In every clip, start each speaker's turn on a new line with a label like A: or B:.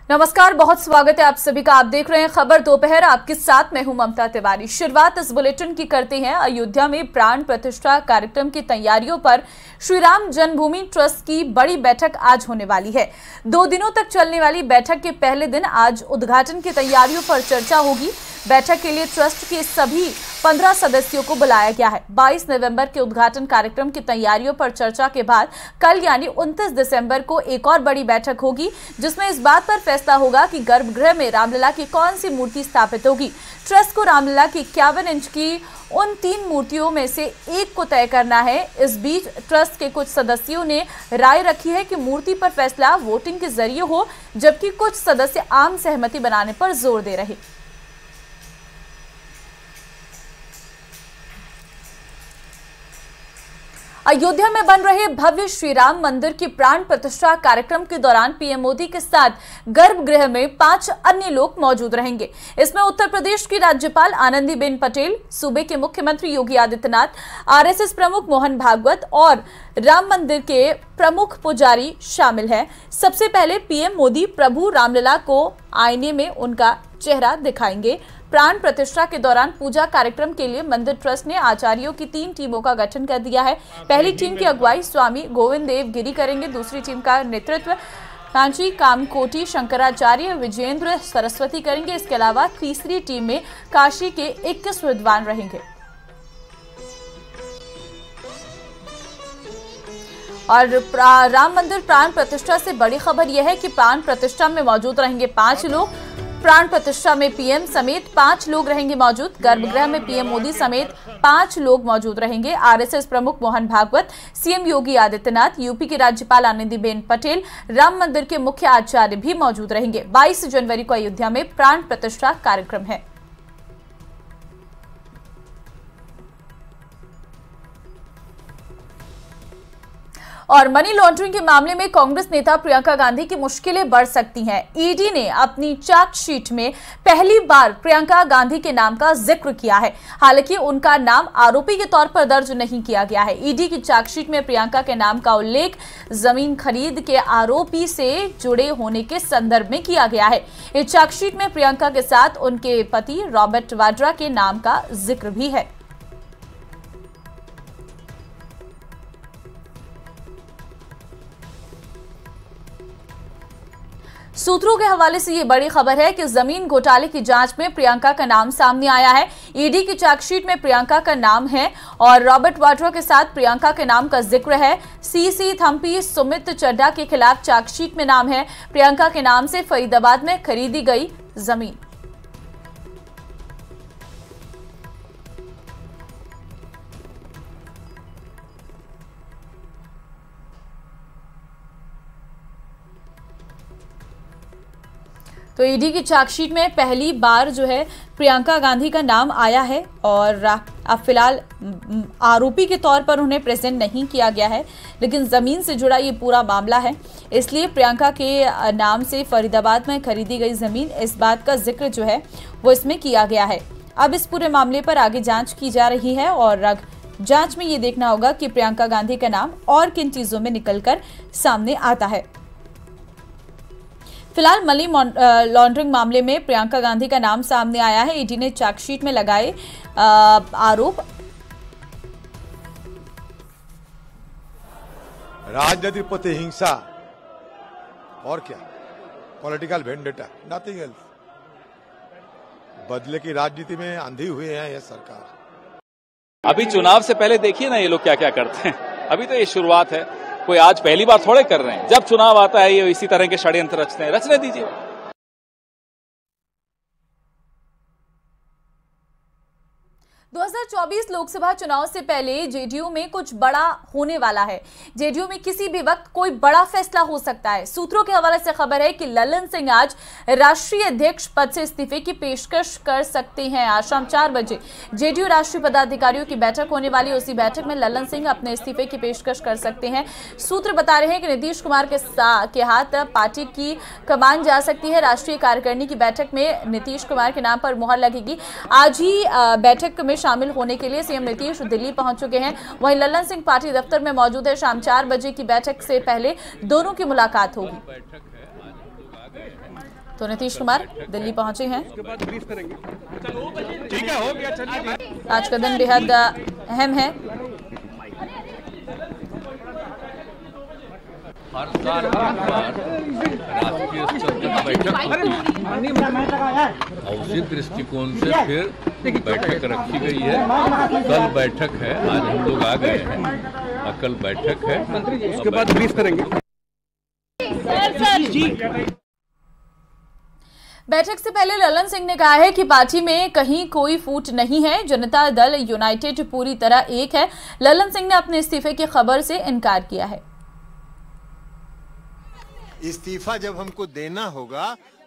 A: नमस्कार, बहुत स्वागत है आप सभी का। आप देख रहे हैं खबर दोपहर, आपके साथ मैं हूं ममता तिवारी। शुरुआत इस बुलेटिन की करते हैं। अयोध्या में प्राण प्रतिष्ठा कार्यक्रम की तैयारियों पर श्री राम जन्मभूमि ट्रस्ट की बड़ी बैठक आज होने वाली है। 2 दिनों तक चलने वाली बैठक के पहले दिन आज उद्घाटन की तैयारियों पर चर्चा होगी। बैठक के लिए ट्रस्ट के सभी 15 सदस्यों को बुलाया गया है। 22 नवंबर के उद्घाटन कार्यक्रम की तैयारियों पर चर्चा के बाद कल यानी 29 दिसंबर को एक और बड़ी बैठक होगी, जिसमें इस बात पर फैसला होगा कि गर्भगृह में रामलला की कौन सी मूर्ति स्थापित होगी। ट्रस्ट को रामलला की 51 इंच की उन 3 मूर्तियों में से एक को तय करना है। इस बीच ट्रस्ट के कुछ सदस्यों ने राय रखी है कि मूर्ति पर फैसला वोटिंग के जरिए हो, जबकि कुछ सदस्य आम सहमति बनाने पर जोर दे रहे। अयोध्या में बन रहे भव्य श्री राम मंदिर की प्राण प्रतिष्ठा कार्यक्रम के दौरान पीएम मोदी के साथ गर्भगृह में 5 अन्य लोग मौजूद रहेंगे। इसमें उत्तर प्रदेश की राज्यपाल आनंदीबेन पटेल, सूबे के मुख्यमंत्री योगी आदित्यनाथ, आरएसएस प्रमुख मोहन भागवत और राम मंदिर के प्रमुख पुजारी शामिल हैं। सबसे पहले पीएम मोदी प्रभु रामलला को आईने में उनका चेहरा दिखाएंगे। प्राण प्रतिष्ठा के दौरान पूजा कार्यक्रम के लिए मंदिर ट्रस्ट ने आचार्यों की 3 टीमों का गठन कर दिया है। पहली टीम की अगुवाई स्वामी गोविंद देव गिरी करेंगे। दूसरी टीम का नेतृत्व कांची कामकोटी शंकराचार्य विजेंद्र सरस्वती करेंगे। इसके अलावा तीसरी टीम में काशी के 21 विद्वान रहेंगे। और राम मंदिर प्राण प्रतिष्ठा से बड़ी खबर यह है कि प्राण प्रतिष्ठा में मौजूद रहेंगे 5 लोग। प्राण प्रतिष्ठा में पीएम समेत 5 लोग रहेंगे मौजूद। गर्भगृह में पीएम मोदी समेत 5 लोग मौजूद रहेंगे। आरएसएस प्रमुख मोहन भागवत, सीएम योगी आदित्यनाथ, यूपी की राज्यपाल आनंदीबेन पटेल, राम मंदिर के मुख्य आचार्य भी मौजूद रहेंगे। 22 जनवरी को अयोध्या में प्राण प्रतिष्ठा कार्यक्रम है। और मनी लॉन्ड्रिंग के मामले में कांग्रेस नेता प्रियंका गांधी की मुश्किलें बढ़ सकती हैं। ईडी ने अपनी चार्जशीट में पहली बार प्रियंका गांधी के नाम का जिक्र किया है। हालांकि उनका नाम आरोपी के तौर पर दर्ज नहीं किया गया है। ईडी की चार्जशीट में प्रियंका के नाम का उल्लेख जमीन खरीद के आरोपी से जुड़े होने के संदर्भ में किया गया है। इस चार्जशीट में प्रियंका के साथ उनके पति रॉबर्ट वाड्रा के नाम का जिक्र भी है। सूत्रों के हवाले से ये बड़ी खबर है कि जमीन घोटाले की जांच में प्रियंका का नाम सामने आया है। ईडी की चार्जशीट में प्रियंका का नाम है और रॉबर्ट वाड्रा के साथ प्रियंका के नाम का जिक्र है। सीसी थम्पी सुमित चड्ढा के खिलाफ चार्जशीट में नाम है। प्रियंका के नाम से फरीदाबाद में खरीदी गई जमीन। तो ईडी की चार्जशीट में पहली बार जो है प्रियंका गांधी का नाम आया है और अब फिलहाल आरोपी के तौर पर उन्हें प्रेजेंट नहीं किया गया है, लेकिन ज़मीन से जुड़ा ये पूरा मामला है, इसलिए प्रियंका के नाम से फरीदाबाद में खरीदी गई ज़मीन, इस बात का जिक्र जो है वो इसमें किया गया है। अब इस पूरे मामले पर आगे जाँच की जा रही है और जाँच में ये देखना होगा कि प्रियंका गांधी का नाम और किन चीज़ों में निकल कर सामने आता है। फिलहाल मनी लॉन्ड्रिंग मामले में प्रियंका गांधी का नाम सामने आया है। ईडी ने चार्जशीट में लगाए आरोप।
B: राजनीतिक प्रतिहिंसा और क्या, पॉलिटिकल वेंडेटा, नथिंग एल्स। बदले की राजनीति में अंधी हुई है यह सरकार।
C: अभी चुनाव से पहले देखिए ना ये लोग क्या क्या करते हैं। अभी तो ये शुरुआत है, कोई आज पहली बार थोड़े कर रहे हैं। जब चुनाव आता है ये इसी तरह के षड्यंत्र रचते हैं, रचने दीजिए।
A: 2024 लोकसभा चुनाव से पहले जेडीयू में कुछ बड़ा होने वाला है। जेडीयू में किसी भी वक्त कोई बड़ा फैसला हो सकता है। सूत्रों के हवाले से खबर है कि ललन सिंह आज राष्ट्रीय अध्यक्ष पद से इस्तीफे की पेशकश कर सकते हैं। आज शाम 4 बजे जेडीयू राष्ट्रीय पदाधिकारियों की बैठक होने वाली है। उसी बैठक में ललन सिंह अपने इस्तीफे की पेशकश कर सकते हैं। सूत्र बता रहे हैं कि नीतीश कुमार के हाथ पार्टी की कमान जा सकती है। राष्ट्रीय कार्यकारिणी की बैठक में नीतीश कुमार के नाम पर मुहर लगेगी। आज ही बैठक में शामिल होने के लिए सीएम नीतीश दिल्ली पहुंच चुके हैं। वहीं ललन सिंह पार्टी दफ्तर में मौजूद है। शाम 4 बजे की बैठक से पहले दोनों की मुलाकात होगी। तो नीतीश कुमार दिल्ली पहुंचे हैं।
D: ठीक है, हो गया, चलिए।
A: आज का दिन बेहद अहम है।
E: हर साल राष्ट्रीय स्तर पर बैठक होती है और उसी दृष्टिकोण से फिर बैठक रखी गई है। कल बैठक है, आज हम लोग आ गए हैं और कल बैठक है,
D: उसके बाद ब्रीफ करेंगे।
A: बैठक से पहले ललन सिंह ने कहा है कि पार्टी में कहीं कोई फूट नहीं है, जनता दल यूनाइटेड पूरी तरह एक है। ललन सिंह ने अपने इस्तीफे की खबर से इनकार किया है।
F: इस्तीफा जब हमको देना होगा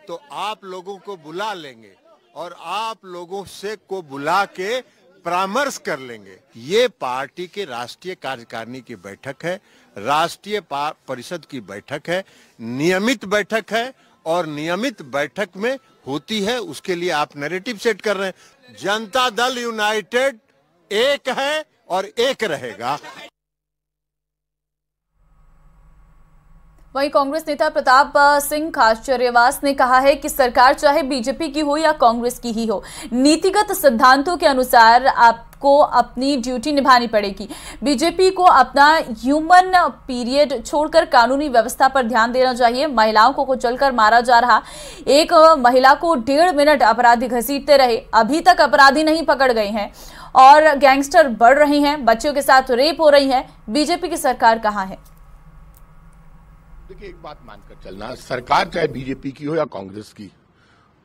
F: तो आप लोगों को बुला लेंगे और आप लोगों से को बुला के परामर्श कर लेंगे। ये पार्टी के राष्ट्रीय कार्यकारिणी की बैठक है, राष्ट्रीय परिषद की बैठक है, नियमित बैठक है और नियमित बैठक में होती है, उसके लिए आप नैरेटिव सेट कर रहे हैं। जनता दल यूनाइटेड एक है और एक रहेगा।
A: वहीं कांग्रेस नेता प्रताप सिंह खाचरियावास ने कहा है कि सरकार चाहे बीजेपी की हो या कांग्रेस की ही हो, नीतिगत सिद्धांतों के अनुसार आपको अपनी ड्यूटी निभानी पड़ेगी। बीजेपी को अपना ह्यूमन पीरियड छोड़कर कानूनी व्यवस्था पर ध्यान देना चाहिए। महिलाओं को कुचलकर मारा जा रहा, एक महिला को 1.5 मिनट अपराधी घसीटते रहे, अभी तक अपराधी नहीं पकड़ गए हैं और गैंगस्टर बढ़ रहे हैं, बच्चों के साथ रेप हो रही है। बीजेपी की सरकार कहाँ है?
G: देखिए, एक बात मानकर चलना, सरकार चाहे बीजेपी की हो या कांग्रेस की,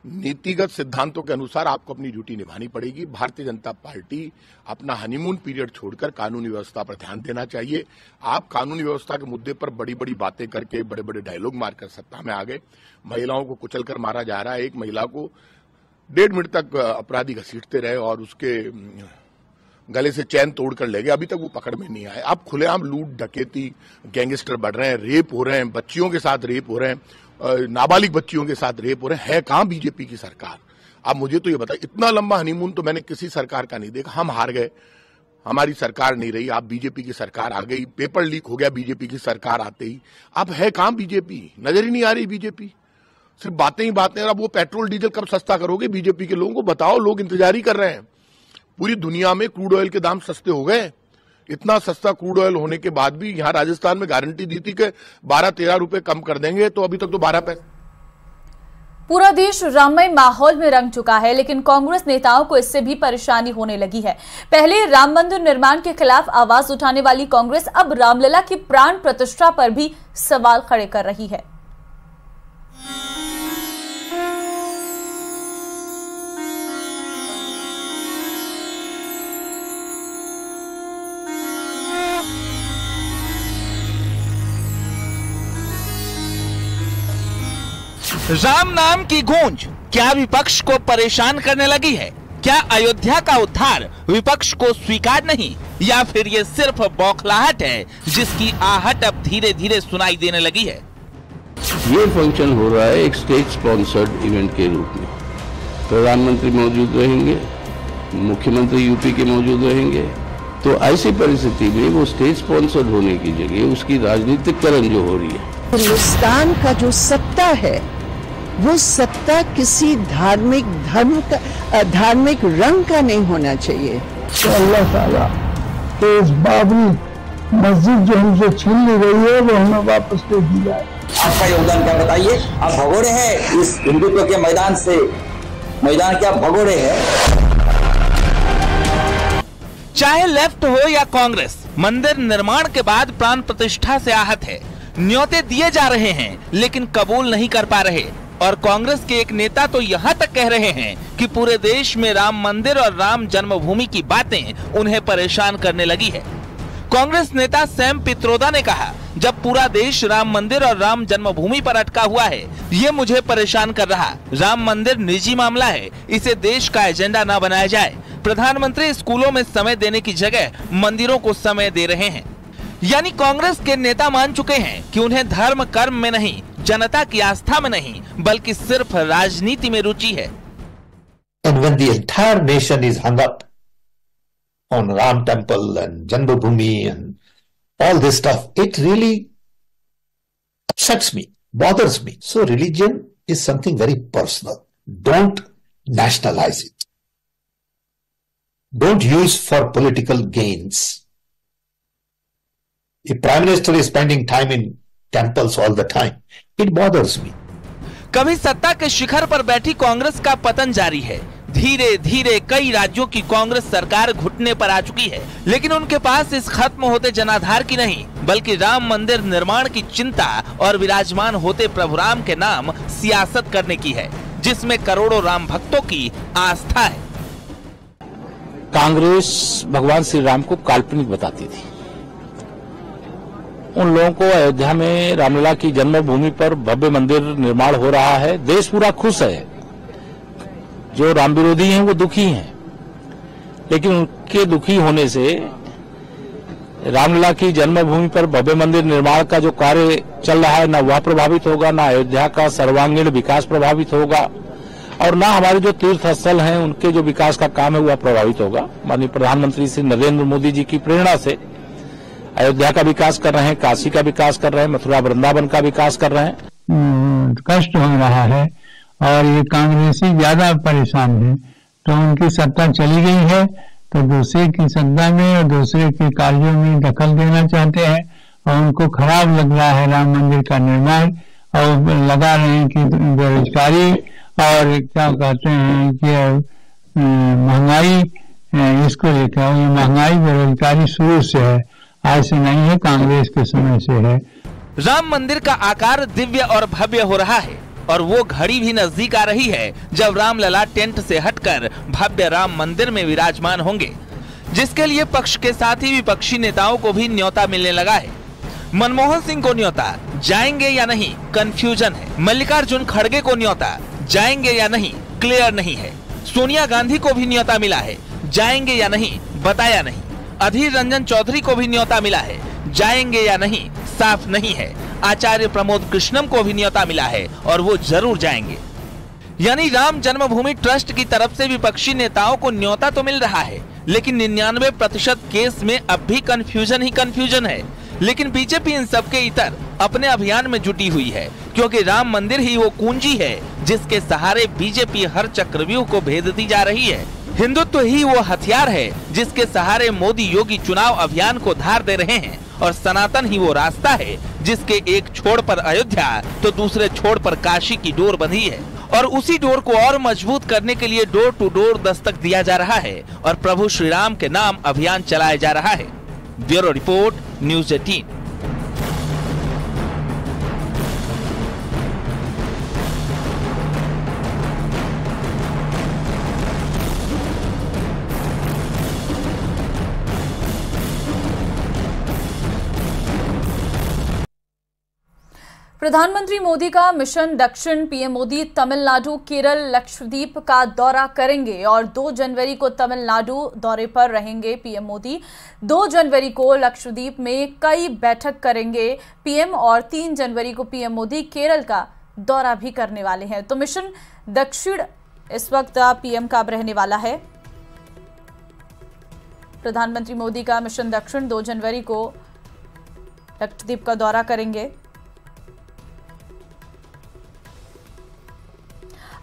G: नीतिगत सिद्धांतों के अनुसार आपको अपनी ड्यूटी निभानी पड़ेगी। भारतीय जनता पार्टी अपना हनीमून पीरियड छोड़कर कानूनी व्यवस्था पर ध्यान देना चाहिए। आप कानूनी व्यवस्था के मुद्दे पर बड़ी बड़ी बातें करके बड़े बड़े डायलॉग मारकर सत्ता में आ गए। महिलाओं को कुचलकर मारा जा रहा है, एक महिला को 1.5 मिनट तक अपराधी घसीटते रहे और उसके गले से चैन तोड़कर ले गए, अभी तक वो पकड़ में नहीं आए। अब खुलेआम लूट डकैती, गैंगस्टर बढ़ रहे हैं, रेप हो रहे हैं, बच्चियों के साथ रेप हो रहे हैं, नाबालिग बच्चियों के साथ रेप हो रहे हैं। है कहां बीजेपी की सरकार? अब मुझे तो ये बताइए, इतना लंबा हनीमून तो मैंने किसी सरकार का नहीं देखा। हम हार गए, हमारी सरकार नहीं रही, आप बीजेपी की सरकार आ गई, पेपर लीक हो गया बीजेपी की सरकार आते ही। अब है कहां बीजेपी? नजर ही नहीं आ रही बीजेपी, सिर्फ बातें ही बातें। अब वो पेट्रोल डीजल कब सस्ता करोगे? बीजेपी के लोगों को बताओ, लोग इंतजार ही कर रहे हैं। पूरी दुनिया में क्रूड ऑयल के दाम सस्ते हो गए। इतना सस्ता क्रूड ऑयल होने के बाद भी यहां राजस्थान में गारंटी दी थी कि 12-13 रुपए कम कर देंगे, तो अभी तक तो 12 पैसे।
A: पूरा देश राममय माहौल में रंग चुका है, लेकिन कांग्रेस नेताओं को इससे भी परेशानी होने लगी है। पहले राम मंदिर निर्माण के खिलाफ आवाज उठाने वाली कांग्रेस अब रामलला की प्राण प्रतिष्ठा पर भी सवाल खड़े कर रही है।
H: राम नाम की गूंज क्या विपक्ष को परेशान करने लगी है? क्या अयोध्या का उद्धार विपक्ष को स्वीकार नहीं, या फिर ये सिर्फ बौखलाहट है जिसकी आहट अब धीरे धीरे सुनाई देने लगी है?
I: ये फंक्शन हो रहा है एक स्टेट स्पॉन्सर्ड इवेंट के रूप में। प्रधानमंत्री मौजूद रहेंगे, मुख्यमंत्री यूपी के मौजूद रहेंगे, तो ऐसी परिस्थिति में वो स्टेट स्पॉन्सर्ड होने की जगह उसकी राजनीतिकरण जो हो रही है।
J: हिंदुस्तान का जो सत्ता है वो सत्ता किसी धार्मिक धर्म का धार्मिक रंग का नहीं होना चाहिए।
K: तो अल्लाह ताला तो इस बाबरी मस्जिद जो हमसे छीन ली गई है वो हमें वापस दे दी जाए।
L: आपका योगदान क्या बताइए? आप भगोड़े हैं इस हिंदुत्व के मैदान से, मैदान के आप भगोड़े हैं।
H: चाहे लेफ्ट हो या कांग्रेस, मंदिर निर्माण के बाद प्राण प्रतिष्ठा से आहत है। न्योते दिए जा रहे हैं लेकिन कबूल नहीं कर पा रहे, और कांग्रेस के एक नेता तो यहाँ तक कह रहे हैं कि पूरे देश में राम मंदिर और राम जन्मभूमि की बातें उन्हें परेशान करने लगी है। कांग्रेस नेता सैम पित्रोदा ने कहा, जब पूरा देश राम मंदिर और राम जन्मभूमि पर अटका हुआ है, ये मुझे परेशान कर रहा। राम मंदिर निजी मामला है, इसे देश का एजेंडा न बनाया जाए। प्रधानमंत्री स्कूलों में समय देने की जगह मंदिरों को समय दे रहे हैं। यानी कांग्रेस के नेता मान चुके हैं कि उन्हें धर्म कर्म में नहीं, जनता की आस्था में नहीं, बल्कि सिर्फ राजनीति में रुचि है।
M: And when the entire nation is hung up on Ram temple and Janmabhoomi and all this stuff, it really upsets me, bothers me. So religion is something very personal. Don't nationalize it. Don't use for political gains. If Prime Minister is spending time in temples all the time, it bothers me.
H: कभी सत्ता के शिखर पर बैठी कांग्रेस का पतन जारी है। धीरे धीरे कई राज्यों की कांग्रेस सरकार घुटने पर आ चुकी है, लेकिन उनके पास इस खत्म होते जनाधार की नहीं, बल्कि राम मंदिर निर्माण की चिंता और विराजमान होते प्रभु राम के नाम सियासत करने की है, जिसमें करोड़ों राम भक्तों की आस्था है।
N: कांग्रेस भगवान श्री राम को काल्पनिक बताती थी। उन लोगों को अयोध्या में रामलला की जन्मभूमि पर भव्य मंदिर निर्माण हो रहा है, देश पूरा खुश है। जो राम विरोधी हैं वो दुखी हैं, लेकिन उनके दुखी होने से रामलला की जन्मभूमि पर भव्य मंदिर निर्माण का जो कार्य चल रहा है, न वह प्रभावित होगा, न अयोध्या का सर्वांगीण विकास प्रभावित होगा, और न हमारे जो तीर्थ स्थल हैं उनके जो विकास का काम है वह प्रभावित होगा। माननीय प्रधानमंत्री श्री नरेंद्र मोदी जी की प्रेरणा से अयोध्या का विकास कर रहे हैं, काशी का विकास कर रहे हैं, मथुरा वृंदावन का विकास कर रहे हैं।
K: कष्ट हो रहा है और ये कांग्रेसी ज्यादा परेशान है, तो उनकी सत्ता चली गई है तो दूसरे की सत्ता में और दूसरे के कार्यों में दखल देना चाहते हैं, और उनको खराब लग रहा है राम मंदिर का निर्माण, और लगा रहे हैं कि बेरोजगारी और क्या कहते हैं कि महंगाई, इसको लेकर ये महंगाई बेरोजगारी शुरू से है, आज से नहीं है, कांग्रेस के समय से है।
H: राम मंदिर का आकार दिव्य और भव्य हो रहा है, और वो घड़ी भी नजदीक आ रही है जब रामलला टेंट से हटकर भव्य राम मंदिर में विराजमान होंगे, जिसके लिए पक्ष के साथ ही विपक्षी नेताओं को भी न्योता मिलने लगा है। मनमोहन सिंह को न्योता जाएंगे या नहीं कंफ्यूजन है, मल्लिकार्जुन खड़गे को न्योता जाएंगे या नहीं क्लियर नहीं है, सोनिया गांधी को भी न्योता मिला है, जाएंगे या नहीं बताया नहीं, अधीर रंजन चौधरी को भी न्योता मिला है, जाएंगे या नहीं साफ नहीं है, आचार्य प्रमोद कृष्णम को भी न्योता मिला है और वो जरूर जाएंगे। यानी राम जन्मभूमि ट्रस्ट की तरफ से विपक्षी नेताओं को न्योता तो मिल रहा है, लेकिन 99% केस में अब भी कंफ्यूजन ही कंफ्यूजन है। लेकिन बीजेपी इन सबके इतर अपने अभियान में जुटी हुई है, क्योंकि राम मंदिर ही वो कुंजी है जिसके सहारे बीजेपी हर चक्रव्यूह को भेदती जा रही है। हिंदुत्व ही वो हथियार है जिसके सहारे मोदी योगी चुनाव अभियान को धार दे रहे हैं, और सनातन ही वो रास्ता है जिसके एक छोर पर अयोध्या तो दूसरे छोर पर काशी की डोर बंधी है, और उसी डोर को और मजबूत करने के लिए डोर टू डोर दस्तक दिया जा रहा है और प्रभु श्री राम के नाम अभियान चलाया जा रहा है। Bureau report, news 18।
A: प्रधानमंत्री मोदी का मिशन दक्षिण। पीएम मोदी तमिलनाडु, केरल, लक्षद्वीप का दौरा करेंगे और 2 जनवरी को तमिलनाडु दौरे पर रहेंगे पीएम मोदी। 2 जनवरी को लक्षद्वीप में कई बैठक करेंगे पीएम, और 3 जनवरी को पीएम मोदी केरल का दौरा भी करने वाले हैं। तो मिशन दक्षिण इस वक्त पीएम का रहने वाला है। प्रधानमंत्री मोदी का मिशन दक्षिण 2 जनवरी को लक्षद्वीप का दौरा करेंगे।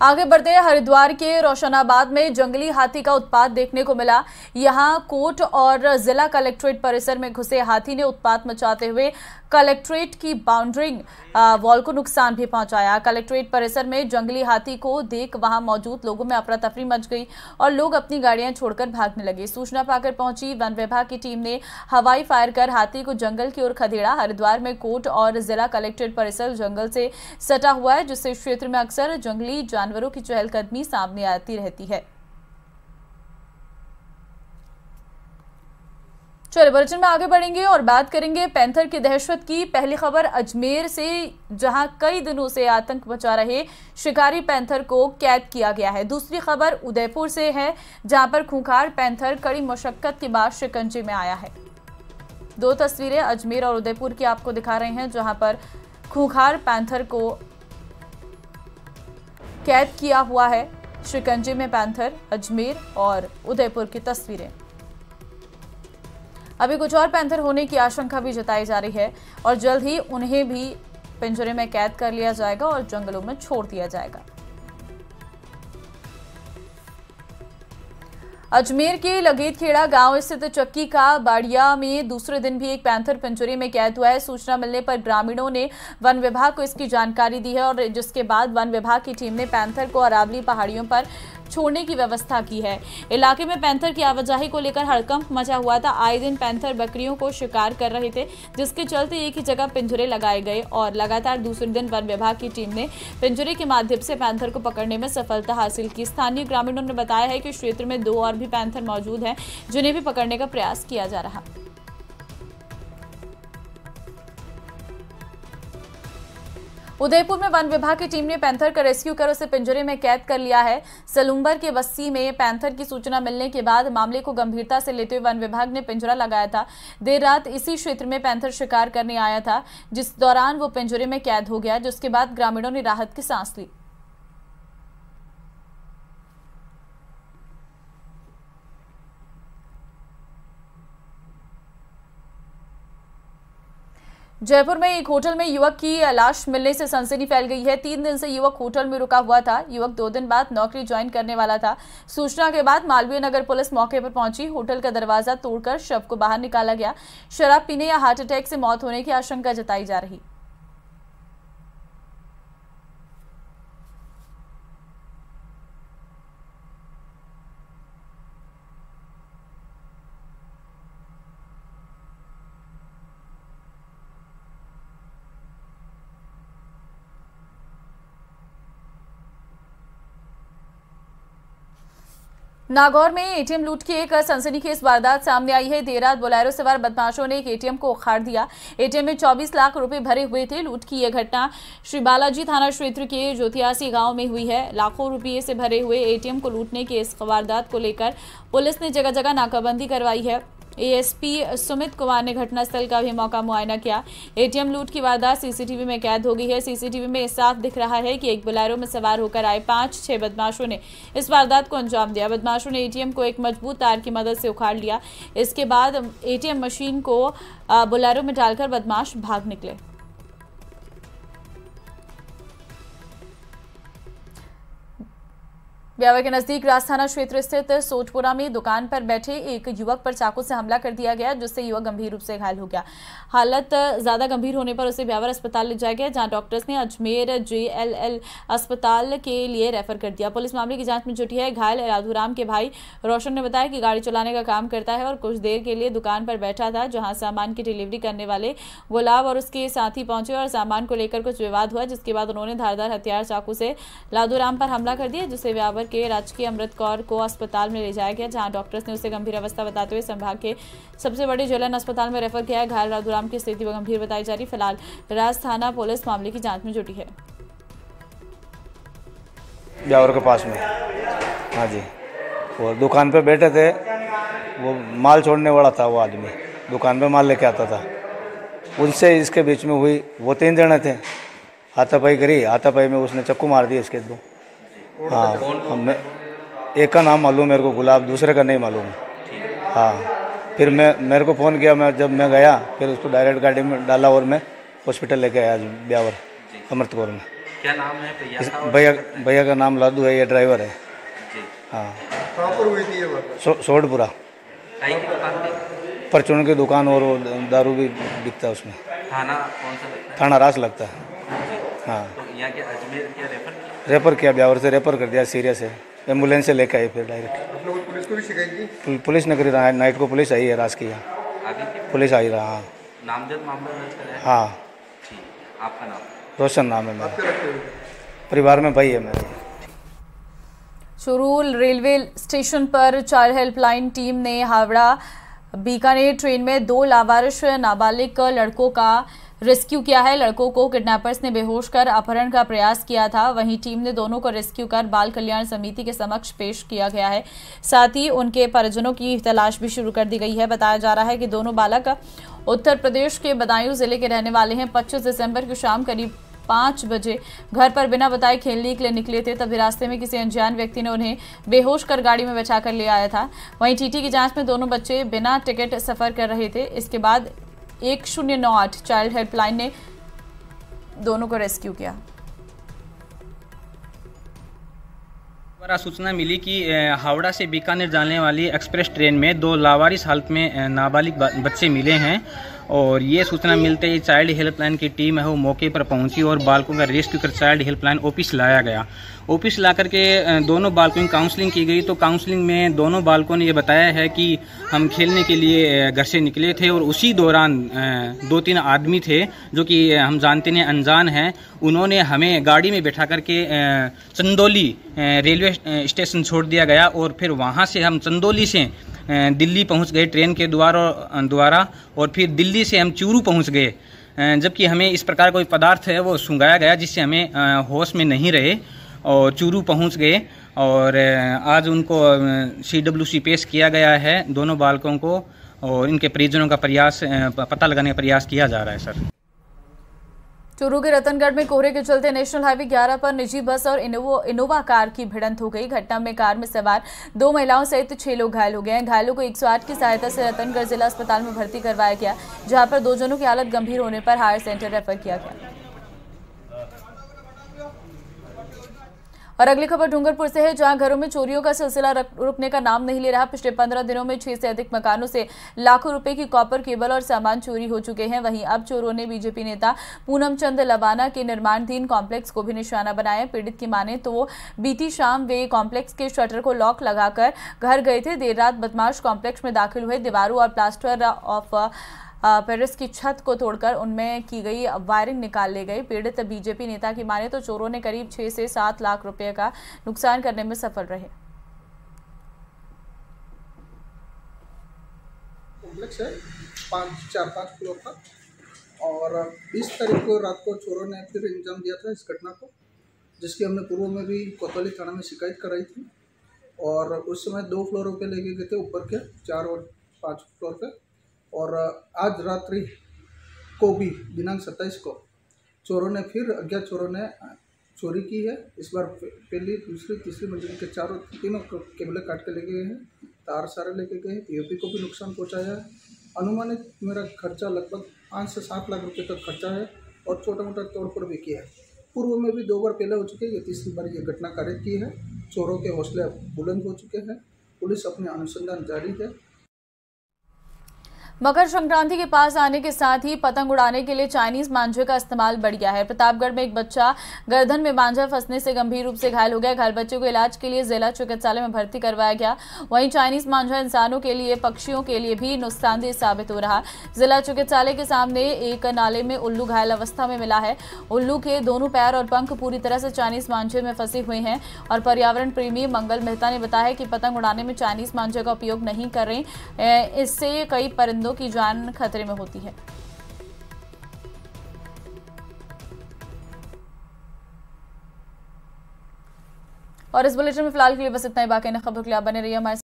A: आगे बढ़ते हैं, हरिद्वार के रोशनाबाद में जंगली हाथी का उत्पात देखने को मिला। यहां कोर्ट और जिला कलेक्ट्रेट परिसर में घुसे हाथी ने उत्पात मचाते हुए कलेक्ट्रेट की बाउंड्री वॉल को नुकसान भी पहुंचाया। कलेक्ट्रेट परिसर में जंगली हाथी को देख वहां मौजूद लोगों में अफरा तफरी मच गई और लोग अपनी गाड़ियां छोड़कर भागने लगे। सूचना पाकर पहुंची वन विभाग की टीम ने हवाई फायर कर हाथी को जंगल की ओर खदेड़ा। हरिद्वार में कोर्ट और जिला कलेक्ट्रेट परिसर जंगल से सटा हुआ है, जिससे क्षेत्र में अक्सर जंगली जानवरों की चहलकदमी सामने आती रहती है। चलिए बुलेटिन में आगे बढ़ेंगे और बात करेंगे पैंथर की दहशत की। पहली खबर अजमेर से, जहां कई दिनों से आतंक मचा रहे शिकारी पैंथर को कैद किया गया है। दूसरी खबर उदयपुर से है, जहां पर खूंखार पैंथर कड़ी मशक्कत के बाद शिकंजे में आया है। 2 तस्वीरें अजमेर और उदयपुर की आपको दिखा रहे हैं, जहां पर खूंखार पैंथर को कैद किया हुआ है। शिकंजे में पैंथर, अजमेर और उदयपुर की तस्वीरें। अभी कुछ और पैंथर होने की आशंका भी जताई जा रही है और जल्द ही उन्हें भी पिंजरे में कैद कर लिया जाएगा और जंगलों में छोड़ दिया जाएगा। अजमेर के लगेतखेड़ा गांव स्थित चक्की का बाड़िया में दूसरे दिन भी एक पैंथर पिंजरे में कैद हुआ है। सूचना मिलने पर ग्रामीणों ने वन विभाग को इसकी जानकारी दी है और जिसके बाद वन विभाग की टीम ने पैंथर को अरावली पहाड़ियों पर छोड़ने की व्यवस्था की है। इलाके में पैंथर की आवाजाही को लेकर हड़कंप मचा हुआ था। आए दिन पैंथर बकरियों को शिकार कर रहे थे, जिसके चलते एक ही जगह पिंजरे लगाए गए और लगातार दूसरे दिन वन विभाग की टीम ने पिंजरे के माध्यम से पैंथर को पकड़ने में सफलता हासिल की। स्थानीय ग्रामीणों ने बताया है कि क्षेत्र में 2 और भी पैंथर मौजूद हैं, जिन्हें भी पकड़ने का प्रयास किया जा रहा है। उदयपुर में वन विभाग की टीम ने पैंथर का रेस्क्यू कर उसे पिंजरे में कैद कर लिया है। सलुम्बर के बस्ती में पैंथर की सूचना मिलने के बाद मामले को गंभीरता से लेते हुए वन विभाग ने पिंजरा लगाया था। देर रात इसी क्षेत्र में पैंथर शिकार करने आया था, जिस दौरान वो पिंजरे में कैद हो गया, जिसके बाद ग्रामीणों ने राहत की सांस ली। जयपुर में एक होटल में युवक की लाश मिलने से सनसनी फैल गई है। 3 दिन से युवक होटल में रुका हुआ था। युवक 2 दिन बाद नौकरी ज्वाइन करने वाला था। सूचना के बाद मालवीय नगर पुलिस मौके पर पहुंची। होटल का दरवाजा तोड़कर शव को बाहर निकाला गया। शराब पीने या हार्ट अटैक से मौत होने की आशंका जताई जा रही। नागौर में एटीएम लूट की एक सनसनीखेज वारदात सामने आई है। देर रात बोलेरो सवार बदमाशों ने एक एटीएम को उखाड़ दिया। एटीएम में 24 लाख रुपए भरे हुए थे। लूट की यह घटना श्री बालाजी थाना क्षेत्र के ज्योतियासी गांव में हुई है। लाखों रुपये से भरे हुए एटीएम को लूटने की इस वारदात को लेकर पुलिस ने जगह जगह नाकाबंदी करवाई है। एएसपी सुमित कुमार ने घटनास्थल का भी मौका मुआयना किया। एटीएम लूट की वारदात सीसीटीवी में कैद हो गई है। सीसीटीवी में साफ दिख रहा है कि एक बोलेरो में सवार होकर आए 5-6 बदमाशों ने इस वारदात को अंजाम दिया। बदमाशों ने एटीएम को एक मजबूत तार की मदद से उखाड़ लिया। इसके बाद एटीएम मशीन को बोलेरो में डालकर बदमाश भाग निकले। ब्यावर के नजदीक राज थाना क्षेत्र स्थित सोटपुरा में दुकान पर बैठे एक युवक पर चाकू से हमला कर दिया गया, जिससे युवक गंभीर रूप से घायल हो गया। हालत ज्यादा गंभीर होने पर उसे ब्यावर अस्पताल ले जाया गया, जहां डॉक्टर्स ने अजमेर JLL अस्पताल के लिए रेफर कर दिया। पुलिस मामले की जांच में जुटी है। घायल राधुराम के भाई रोशन ने बताया कि गाड़ी चलाने का काम करता है और कुछ देर के लिए दुकान पर बैठा था, जहाँ सामान की डिलीवरी करने वाले गुलाब और उसके साथी पहुंचे और सामान को लेकर कुछ विवाद हुआ, जिसके बाद उन्होंने धारदार हथियार चाकू से लाधुराम पर हमला कर दिया, जिससे ब्यावर के राजकीय अमृत कौर को अस्पताल में ले जाया गया, जहां डॉक्टर्स ने उसे गंभीर अवस्था बताते हुए संभाग के सबसे बड़े JLN अस्पताल में रेफर किया है। घायल राधुराम की स्थिति गंभीर बताई जा रही। फिलहाल राज थाना पुलिस मामले की जांच में जुटी है।
O: ब्यावर के पास में, हाँ जी, और दुकान पे बैठे थे। वो माल छोड़ने वाला था, वो आदमी दुकान पे माल लेके आता था। उनसे इसके बीच में हुई। वो 3 जने थे। हाथापाई करी। हाथापाई में उसने चाकू मार दिया इसके 2। हाँ, एक का नाम मालूम मेरे को गुलाब, दूसरे का नहीं मालूम। हाँ, फिर मेरे को फ़ोन किया। जब मैं गया फिर उसको डायरेक्ट गाड़ी में डाला और मैं हॉस्पिटल लेके आया ब्यावर अमृत कौर में।
P: क्या नाम है
O: भैया का नाम लादू है, ये ड्राइवर है। हाँ,
P: कहाँ पर हुई थी ये बात?
O: सोडपुरा परचून की दुकान और दारू भी बिकता है उसमें।
P: थाना कौन सा लगता है?
O: थाना रास लगता है। हाँ,
P: तो यहाँ के अजमेर क्या
O: रेफर किया, ब्यावर से रेफर कर दिया, सीरियस है। एम्बुलेंस से लेके आए फिर डायरेक्ट।
P: आप लोग पुलिस को भी शिकायत की?
O: पुलिस ने करी रहा। नाइट को पुलिस आई है रास की। यहाँ पुलिस आई रहा। हाँ,
P: नामजद मामला दर्ज कराया?
O: हाँ।
P: आपका नाम?
O: रोशन नाम है मेरा। परिवार में भाई है मेरे।
A: चुरूल रेलवे स्टेशन पर चाइल्ड हेल्पलाइन टीम ने हावड़ा बीकानेर ट्रेन में 2 लावारिश नाबालिग लड़कों का रेस्क्यू किया है। लड़कों को किडनैपर्स ने बेहोश कर अपहरण का प्रयास किया था। वहीं टीम ने दोनों को रेस्क्यू कर बाल कल्याण समिति के समक्ष पेश किया गया है। साथ ही उनके परिजनों की तलाश भी शुरू कर दी गई है। बताया जा रहा है कि दोनों बालक उत्तर प्रदेश के बदायूं जिले के रहने वाले हैं। 25 दिसंबर की शाम करीब 5 बजे घर पर बिना बताए खेलने के लिए निकले थे। तभी रास्ते में किसी अनजान व्यक्ति ने उन्हें बेहोश कर गाड़ी में बैठा कर ले आया था। वहीं टीटी की जांच में दोनों बच्चे बिना टिकट सफर कर रहे थे। इसके बाद 1098 चाइल्ड हेल्पलाइन ने दोनों को रेस्क्यू किया।
Q: सूचना मिली कि हावड़ा से बीकानेर जाने वाली एक्सप्रेस ट्रेन में 2 लावारिस हालत में नाबालिग बच्चे मिले हैं और ये सूचना मिलते ही चाइल्ड हेल्पलाइन की टीम है वो मौके पर पहुंची और बालकों का रेस्क्यू कर चाइल्ड हेल्पलाइन ऑफिस लाया गया। ऑफिस ला करके दोनों बालकों की काउंसलिंग की गई। तो काउंसलिंग में दोनों बालकों ने ये बताया है कि हम खेलने के लिए घर से निकले थे और उसी दौरान 2-3 आदमी थे जो कि हम जानते हैं अनजान हैं। उन्होंने हमें गाड़ी में बैठा करके चंदौली रेलवे स्टेशन छोड़ दिया गया और फिर वहाँ से हम चंदौली से दिल्ली पहुंच गए ट्रेन के द्वारा और फिर दिल्ली से हम चूरू पहुंच गए, जबकि हमें इस प्रकार कोई पदार्थ है वो सूंघाया गया जिससे हमें होश में नहीं रहे और चूरू पहुंच गए और आज उनको CWC पेश किया गया है दोनों बालकों को और इनके परिजनों का पता लगाने का प्रयास किया जा रहा है। सर,
A: चूरू के रतनगढ़ में कोहरे के चलते नेशनल हाईवे 11 पर निजी बस और इनोवा कार की भिड़ंत हो गई। घटना में कार में सवार 2 महिलाओं सहित 6 लोग घायल हो गए हैं। घायलों को 108 की सहायता से रतनगढ़ जिला अस्पताल में भर्ती करवाया गया, जहां पर 2 जनों की हालत गंभीर होने पर हायर सेंटर रेफर किया गया। और अगली खबर डूंगरपुर से है, जहां घरों में चोरियों का सिलसिला रुकने का नाम नहीं ले रहा। पिछले 15 दिनों में 6 से अधिक मकानों से लाखों रुपए की कॉपर केबल और सामान चोरी हो चुके हैं। वहीं अब चोरों ने बीजेपी नेता पूनम चंद लबाना के निर्माणाधीन कॉम्प्लेक्स को भी निशाना बनाया। पीड़ित की माने तो वो बीती शाम वे कॉम्प्लेक्स के शटर को लॉक लगाकर घर गए थे। देर रात बदमाश कॉम्प्लेक्स में दाखिल हुए, दीवारों और प्लास्टर ऑफ पेरिस की छत को तोड़कर उनमें की गई वायरिंग निकाल ले गई। पीड़ित बीजेपी नेता की माने तो चोरों ने करीब 6 से 7 लाख रुपए का नुकसान करने में सफल रहे।
R: कॉम्प्लेक्स है 4-5 फ्लोर का और 20 तारीख को रात को चोरों ने फिर इंजाम दिया था इस घटना को, जिसकी हमने पूर्व में भी कोतवाली थाना में शिकायत कराई थी और उस समय 2 फ्लोरों पे लेके गए थे, ऊपर के 4 और 5 फ्लोर पे। और आज रात्रि को भी दिनांक 27 को चोरों ने फिर अज्ञात चोरों ने चोरी की है। इस बार पहली, दूसरी, तीसरी मंजिल के तीनों केबलें काट के लेके गए हैं, तार सारे लेके गए हैं, पीओपी को भी नुकसान पहुंचाया है। अनुमानित मेरा खर्चा लगभग 5 से 7 लाख रुपए तक खर्चा है और छोटा मोटा तोड़फोड़ भी किया है। पूर्व में भी 2 बार पहले हो चुके हैं, ये तीसरी बार ये घटना कार्य की है। चोरों के हौसले बुलंद हो चुके हैं, पुलिस अपने अनुसंधान जारी है।
A: मकर संक्रांति के पास आने के साथ ही पतंग उड़ाने के लिए चाइनीज मांझे का इस्तेमाल बढ़ गया है। प्रतापगढ़ में एक बच्चा गर्दन में मांझा फंसने से गंभीर रूप से घायल हो गया। घायल बच्चे को इलाज के लिए जिला चिकित्सालय में भर्ती करवाया गया। वहीं चाइनीज मांझा इंसानों के लिए, पक्षियों के लिए भी नुकसानदेह साबित हो रहा। जिला चिकित्सालय के सामने एक नाले में उल्लू घायल अवस्था में मिला है। उल्लू के दोनों पैर और पंख पूरी तरह से चाइनीज मांझे में फंसे हुए हैं और पर्यावरण प्रेमी मंगल मेहता ने बताया कि पतंग उड़ाने में चाइनीज मांझे का उपयोग नहीं कर रहे, इससे कई परिंदों की जान खतरे में होती है। और इस बुलेटिन में फिलहाल के लिए बस इतना ही। बाकी खबर के लिए आप बने रहिए हमारे